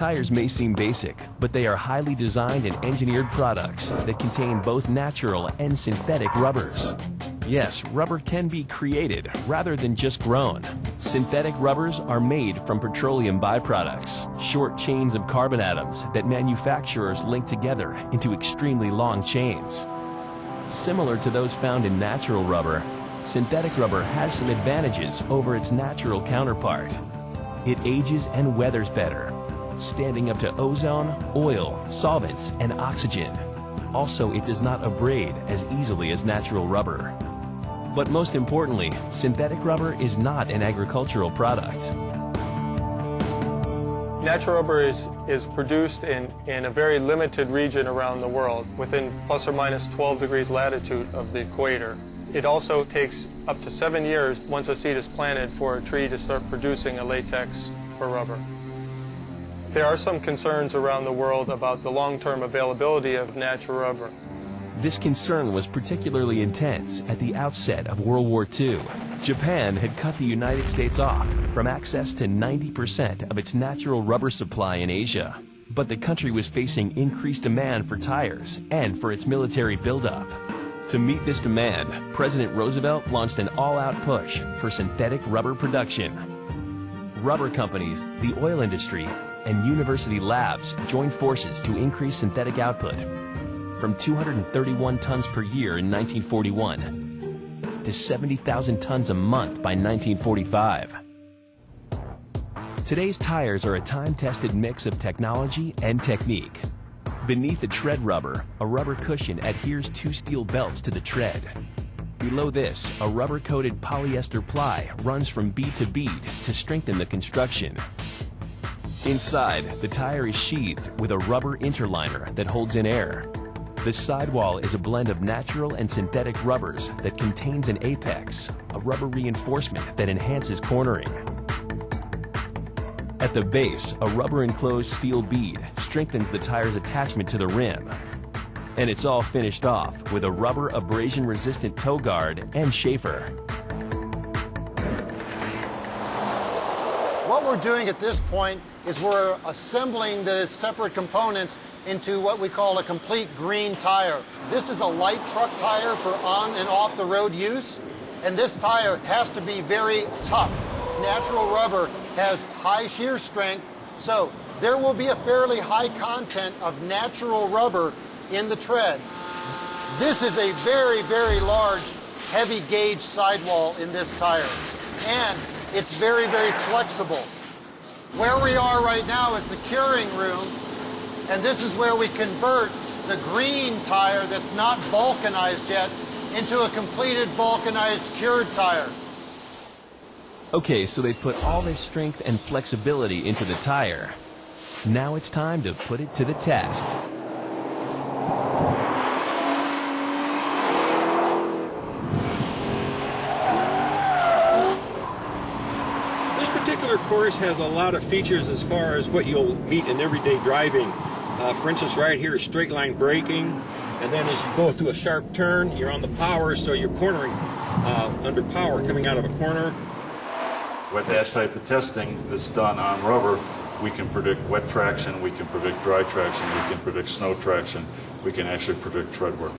Tires may seem basic, but they are highly designed and engineered products that contain both natural and synthetic rubbers. Yes, rubber can be created rather than just grown. Synthetic rubbers are made from petroleum byproducts, short chains of carbon atoms that manufacturers link together into extremely long chains. Similar to those found in natural rubber, synthetic rubber has some advantages over its natural counterpart. It ages and weathers better, standing up to ozone, oil, solvents, and oxygen. Also, it does not abrade as easily as natural rubber. But most importantly, synthetic rubber is not an agricultural product. Natural rubber is produced in a very limited region around the world, within plus or minus 12 degrees latitude of the equator. It also takes up to 7 years once a seed is planted for a tree to start producing a latex for rubber. There are some concerns around the world about the long-term availability of natural rubber. This concern was particularly intense at the outset of World War II. Japan had cut the United States off from access to 90% of its natural rubber supply in Asia. But the country was facing increased demand for tires and for its military buildup. To meet this demand, President Roosevelt launched an all-out push for synthetic rubber production. Rubber companies, the oil industry, and university labs joined forces to increase synthetic output from 231 tons per year in 1941 to 70,000 tons a month by 1945. Today's tires are a time-tested mix of technology and technique. Beneath the tread rubber, a rubber cushion adheres two steel belts to the tread. Below this, a rubber-coated polyester ply runs from bead to bead to strengthen the construction. Inside, the tire is sheathed with a rubber interliner that holds in air. The sidewall is a blend of natural and synthetic rubbers that contains an apex, a rubber reinforcement that enhances cornering. At the base, a rubber-enclosed steel bead strengthens the tire's attachment to the rim. And it's all finished off with a rubber abrasion-resistant toe guard and chafer. What we're doing at this point is we're assembling the separate components into what we call a complete green tire. This is a light truck tire for on and off the road use, and this tire has to be very tough. Natural rubber has high shear strength, so there will be a fairly high content of natural rubber in the tread. This is a very, very large, heavy gauge sidewall in this tire, and it's very, very flexible. Where we are right now is the curing room, and this is where we convert the green tire that's not vulcanized yet into a completed vulcanized cured tire. Okay, so they put all this strength and flexibility into the tire. Now it's time to put it to the test. This particular course has a lot of features as far as what you'll meet in everyday driving. For instance, right here is straight line braking, and then as you go through a sharp turn, you're on the power, so you're cornering under power coming out of a corner. With that type of testing that's done on rubber, we can predict wet traction, we can predict dry traction, we can predict snow traction, we can actually predict tread wear.